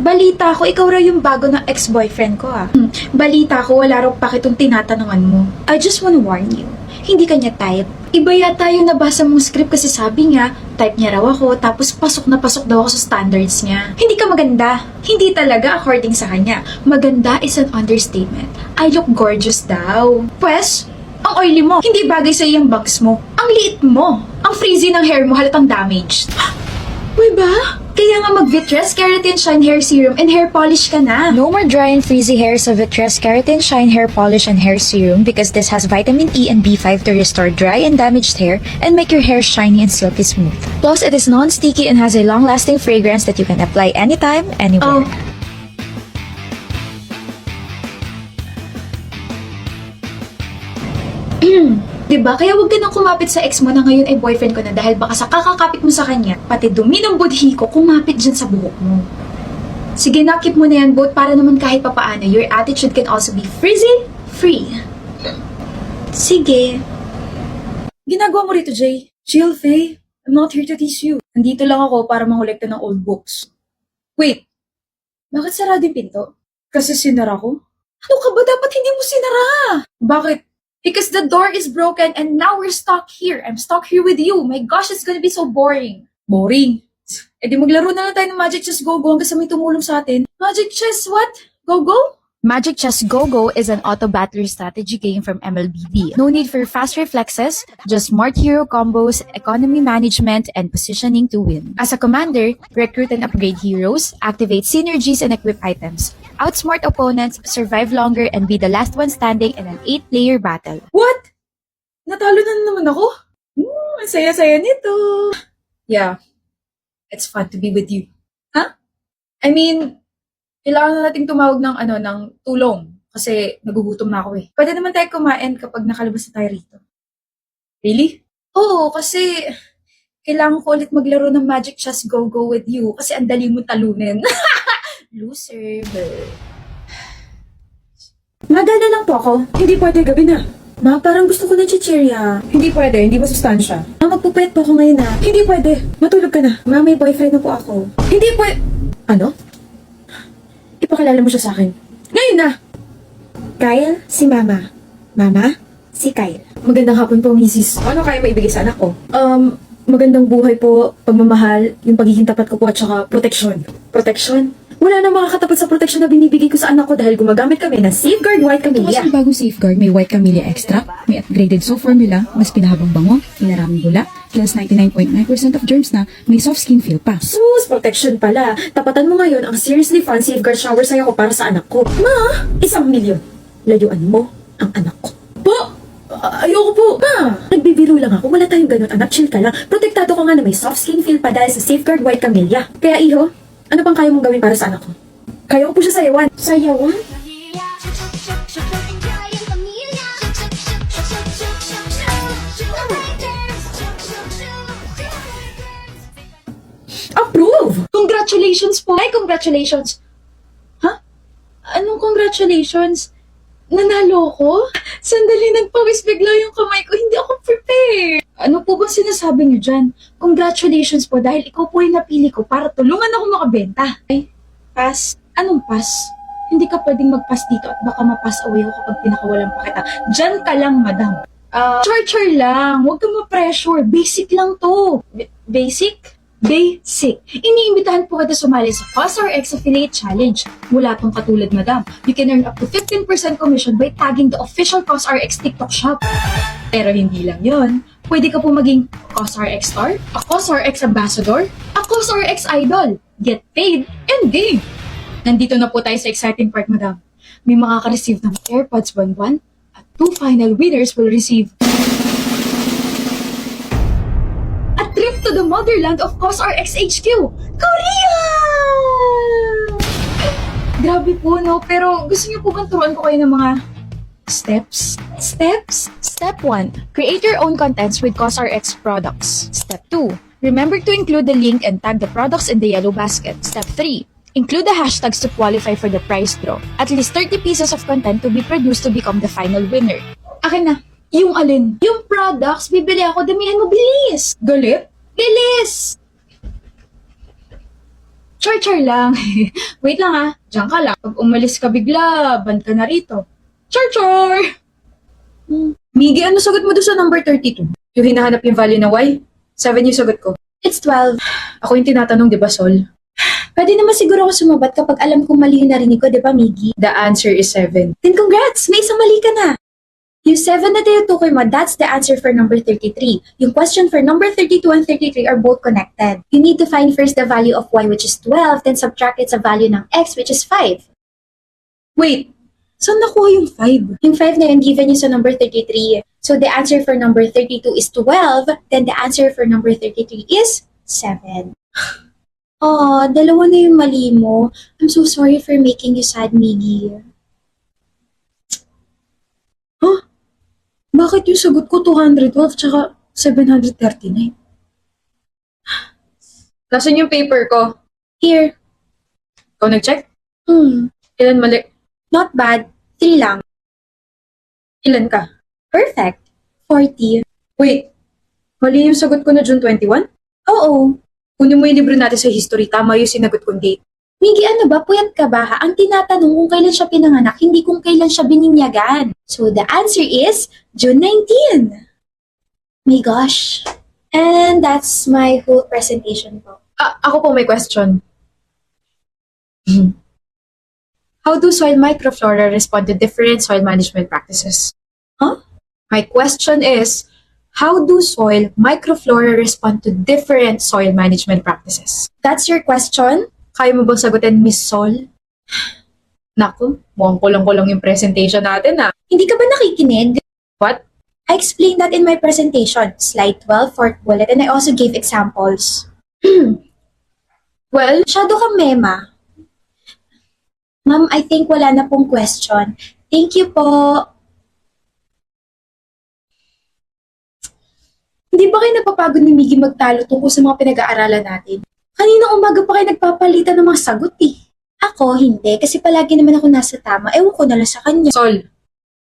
Balita ko, ikaw raw yung bago ng ex-boyfriend ko ah. Balita ko, wala raw pakitong tinatanungan mo. I just wanna warn you, hindi kanya type. Iba yata yung nabasa mong script kasi sabi nga, type niya raw ako, tapos pasok na pasok daw ako sa standards niya. Hindi ka maganda. Hindi talaga according sa kanya. Maganda is an understatement. I look gorgeous daw. Pwes, ang oily mo. Hindi bagay sa yung bangs mo. Ang liit mo. Ang frizzy ng hair mo halatang damaged. Uy ba? Kaya nga mag-Vitreous Keratin Shine Hair Serum and hair polish ka na. No more dry and frizzy hair sa Vitreous Keratin Shine Hair Polish and Hair Serum because this has vitamin E and B5 to restore dry and damaged hair and make your hair shiny and silky smooth. Plus, it is non-sticky and has a long-lasting fragrance that you can apply anytime, anywhere. Diba? Kaya wag ka nang kumapit sa ex mo na ngayon ay boyfriend ko na dahil baka sa kakakapit mo sa kanya, pati dumi ng budhi ko kumapit dyan sa buhok mo. Sige na, keep mo na yan, both para naman kahit papaano, your attitude can also be frizzy-free. Sige. Ginagawa mo rito, Jay. Chill, Faye. I'm not here to tease you. Nandito lang ako para mangolekta ng old books. Wait. Bakit sarado yung pinto? Kasi sinara ko? Ano ka ba? Dapat hindi mo sinara. Bakit? Because the door is broken and now we're stuck here. I'm stuck here with you. My gosh, it's gonna be so boring. Boring? Eh di maglaro na lang tayo ng Magic Chess Go-Go hanggang sa may tumulong sa atin. Magic Chess what? Go-Go? Magic Chess Go-Go is an auto battery strategy game from MLBB. No need for fast reflexes, just smart hero combos, economy management, and positioning to win. As a commander, recruit and upgrade heroes, activate synergies and equip items. Outsmart opponents, survive longer, and be the last one standing in an 8-player battle. What? Natalo na naman ako? Ang saya-saya nito. Yeah, it's fun to be with you. Huh? I mean, kailangan na nating tumawag ng tulong kasi nagugutom na ako eh. Pwede naman tayo kumain kapag nakalabas na tayo rito. Really? Oo, kasi kailangan ko ulit maglaro ng Magic Chess Go-Go with you kasi ang dali mo talunin. Loser. Magana lang po ako. Hindi pwede, gabi na. Ma, parang gusto ko ng chichirya. Hindi pwede, hindi masustansya. Ma, magpupuyat po ako ngayon na. Hindi pwede, matulog ka na. Ma, may boyfriend na po ako. Hindi pwede. Ano? Ipakilala mo siya sa akin. Ngayon na! Kyle, si Mama. Mama, si Kyle. Magandang hapon po, Mrs. Ano kaya maibigay sa anak ko? Magandang buhay po, pagmamahal, yung pagiging tapat ko po at saka proteksyon. Proteksyon? Wala nang makakatapat sa proteksyon na binibigay ko sa anak ko dahil gumagamit kami ng Safeguard White Camellia. Ito kasi bagong Safeguard, may White Camellia Extract, may upgraded soap formula, mas pinahabang bango, pinaraming bula, kills 99.9% of germs na may soft skin feel pa. Sus, protection pala. Tapatan mo ngayon ang seriously fun Safeguard shower sa'yo ko para sa anak ko. Ma, 1,000,000. Layuan mo ang anak ko. Po! Ayoko po. Ma, nagbibiro lang ako. Wala tayong ganun, anak. Chill ka lang. Protektado ko nga na may soft skin feel pa dahil sa Safeguard White Camellia. Kaya iho, ano pang kaya mong gawin para sa anak ko? Kaya ko po siya sayawan. Sayawan? Approve! Congratulations po! Ay, congratulations! Ha? Anong congratulations? Nanalo ko? Sandali, nagpawis bigla yung kamay ko. Hindi ako prepared. Ano po bang sinasabi niyo dyan? Congratulations po dahil ikaw po yung napili ko para tulungan ako makabenta. Ay, pass? Anong pass? Hindi ka pwedeng mag-pass dito at baka ma-pass away ako kapag pinakawalan pa kita. Diyan ka lang, madam. Char lang. Huwag kang ma-pressure. Basic lang to. Basic? Basic. Iniimbitahan po kita sumali sa CosRX Affiliate Challenge. Wala pang katulad, madam. You can earn up to 15% commission by tagging the official CosRX TikTok shop. Pero hindi lang yon. Pwede ka po maging CosRX star, a CosRX ambassador, a CosRX idol. Get paid and game. Nandito na po tayo sa exciting part, madam. May makaka-receive ng AirPods buwan-buwan at 2 final winners will receive a trip to the motherland of CosRX HQ, Korea! Grabe po, no? Pero gusto niyo po bang turuan ko kayo ng mga steps? Steps? Step 1. Create your own contents with CosRX products. Step 2. Remember to include the link and tag the products in the yellow basket. Step 3. Include the hashtags to qualify for the prize draw. At least 30 pieces of content to be produced to become the final winner. Akin na. Yung alin? Yung products, bibili ako, damihan mo, bilis! Galit? Bilis! Char-char lang. Wait lang ah. Diyan ka lang. Pag umalis ka bigla, ban ka na rito. Char-char! Miggy, ano sagot mo doon sa number 32? Yung hinahanap yung value na y? 7 yung sagot ko. It's 12. Ako yung tinatanong, di ba, Sol? Pwede naman siguro ako sumabat kapag alam kong mali yung narinig ko, di ba, Miggy? The answer is 7. Then congrats! May isang mali ka na! Yung 7 na tinutukoy mo, that's the answer for number 33. Yung question for number 32 and 33 are both connected. You need to find first the value of y, which is 12, then subtract it sa value ng x, which is 5. Wait, saan nakuha yung 5? Yung 5 na yun given yung sa number 33. So the answer for number 32 is 12, then the answer for number 33 is 7. Oh, dalawa na yung mali mo. I'm so sorry for making you sad, Miggy. Huh? Bakit yung sagot ko 212 tsaka 739? Nasaan yung paper ko? Here. Ikaw nag-check? Ilan mali? Not bad. 3 lang. Ilan ka? Perfect. 40. Wait. Mali yung sagot ko na June 21? Oo. Kunin mo yung libro natin sa history. Tama yung sinagot kong date. Miggy, ano ba? Puyat ka ba? Ha? Ang tinatanong kung kailan siya pinanganak, hindi kung kailan siya bininyagan. So the answer is June 19. My gosh. And that's my whole presentation po. Ako po may question. How do soil microflora respond to different soil management practices? Huh? My question is, how do soil microflora respond to different soil management practices? That's your question? Kaya mo bang sagutin, Miss Sol? Naku, mukhang kulang-kulang yung presentation natin ah. Hindi ka ba nakikinig? What? I explained that in my presentation, slide 12, fourth bullet, and I also gave examples. Well, masyado kang mema. Ma'am, I think wala na pong question. Thank you po. Hindi ba kayo napapagod ni Miggy magtalo tungkol sa mga pinag-aaralan natin? Kanina umaga pa kayo nagpapalitan ng mga sagot eh. Ako, hindi. Kasi palagi naman ako nasa tama. Ewan ko na lang sa kanya. Sol,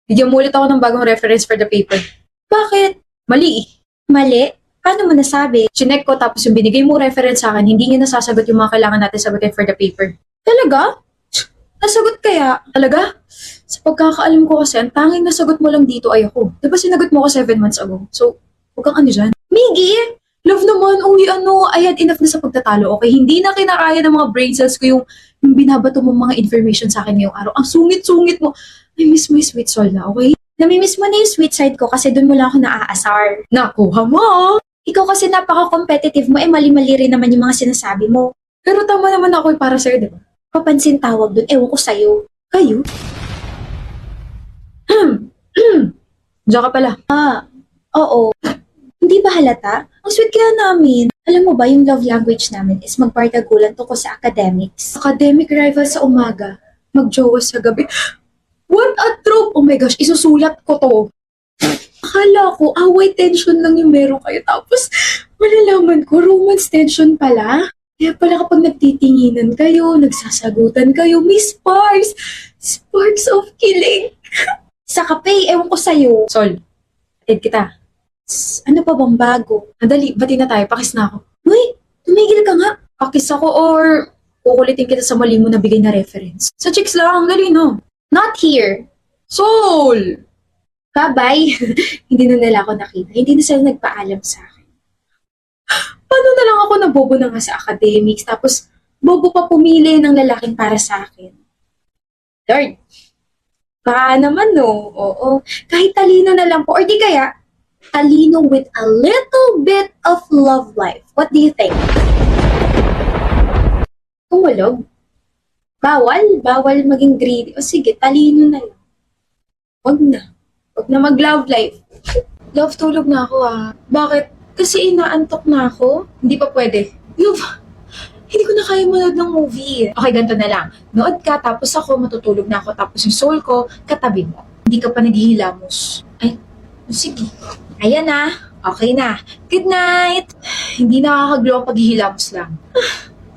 bigyan mo ulit ako ng bagong reference for the paper. Bakit? Mali eh. Mali? Paano mo nasabi? Chinek ko tapos yung binigay mo reference sa akin, hindi niya nasasagot yung mga kailangan natin sagutin for the paper. Talaga? Nasagot kaya? Talaga? Sa pagkakaalam ko kasi, ang tanging nasagot mo lang dito ay ako. Diba sinagot mo ko 7 months ago? So, huwag kang ano dyan. Miggy! Love naman, uy, I had enough na sa pagtatalo, okay? Hindi na kinakaya ng mga brain cells ko yung binabato mong mga information sa akin ngayong araw. Ang sungit-sungit mo. I miss my sweet soul na, okay? Namimiss mo na yung sweet side ko kasi doon mo lang ako naaasar. Nakuha mo! Ikaw kasi napaka-competitive mo, mali-mali rin naman yung mga sinasabi mo. Pero tama naman ako para sa'yo, diba? Papansin tawag doon, ewan ko sa'yo. Kayo? Diyan ka pala. Oo. Hindi ba halata? Ang sweet kaya namin. Alam mo ba, yung love language namin is magbardagulan tungkol sa academics. Academic rival sa umaga, magjowa sa gabi. What a trope! Oh my gosh, isusulat ko to. Akala ko, away tension lang yung meron kayo. Tapos, malalaman ko, romance tension pala. Kaya pala kapag nagtitinginan kayo, nagsasagutan kayo, may sparks. Sparks of killing. Sa kape, ewan ko sa'yo. Sol, atid kita. Ano pa bang bago? Nadali, bati na tayo, pakis na ako. Uy, tumigil ka nga. Pakis ako or kukulitin kita sa mali mo na bigay na reference. Sa chicks lang, ang dali no. Not here. Sol! Bye-bye. Hindi na nila ako nakita. Hindi na sila nagpaalam sa akin. Paano na lang ako nabobo na nga sa academics, tapos bobo pa pumili ng lalaking para sa akin. Lord, baka naman no. Oo. Kahit talino na lang po. Or di kaya, talino with a little bit of love life. What do you think? Tumulog? Bawal? Bawal maging greedy. O sige, talino na lang. Wag na. Wag na mag-love life. Love, tulog na ako ah. Bakit? Kasi inaantok na ako. Hindi pa pwede. Love, hindi ko na kaya manood ng movie. Okay, ganito na lang. Nood ka, tapos ako, matutulog na ako. Tapos yung soul ko, katabi mo. Hindi ka pa naghihilamos. Ay, sige. Ayan na. Okay na. Good night. Hindi nakakaglow ang paghihilamos lang.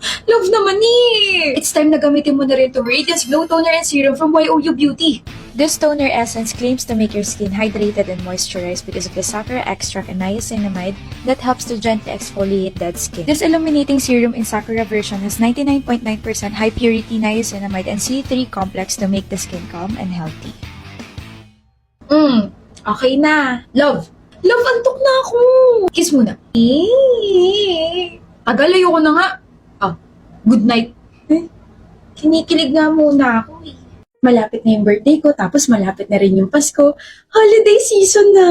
Love naman eh! It's time na gamitin mo na rin to Radiance Glow Toner and Serum from YOU Beauty. This toner essence claims to make your skin hydrated and moisturized because of the sakura extract and niacinamide that helps to gently exfoliate dead skin. This illuminating serum in sakura version has 99.9% high purity niacinamide and C3 complex to make the skin calm and healthy. Okay na. Love, antok na ako. Kiss muna. Tagal, ayoko na nga. Good night. Kinikilig nga muna ako eh. Malapit na yung birthday ko, tapos malapit na rin yung Pasko. Holiday season na.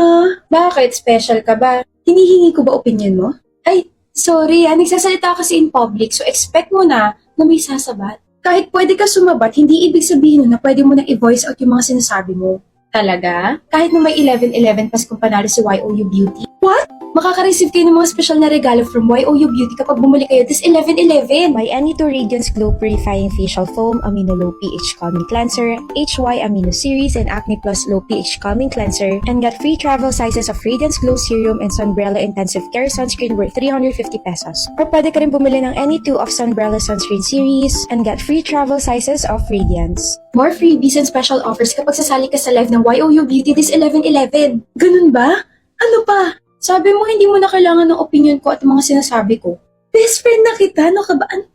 Bakit? Special ka ba? Hinihingi ko ba opinion mo? Ay, sorry nagsasalita kasi in public, so expect mo na may sasabat. Kahit pwede ka sumabat, hindi ibig sabihin nun na pwede mo nang i-voice out yung mga sinasabi mo. Talaga? Kahit na may 11-11 Paskong panalo si YOU Beauty? What? Makaka-receive kayo ng mga special na regalo from YOU Beauty kapag bumili kayo this 11-11. Buy any 2 Radiance Glow Purifying Facial Foam, Amino Low pH Calming Cleanser, HY Amino Series, and Acne Plus Low pH Calming Cleanser, and get free travel sizes of Radiance Glow Serum and Sunbrella Intensive Care Sunscreen worth 350 pesos. Or pwede ka rin bumili ng any 2 of Sunbrella Sunscreen Series and get free travel sizes of Radiance. More freebies and special offers kapag sasali ka sa live ng YOU Beauty this 11-11. Ganun ba? Ano pa? Sabi mo hindi mo na kailangan ng opinion ko at mga sinasabi ko. Best friend na kita, no ka ba? Ano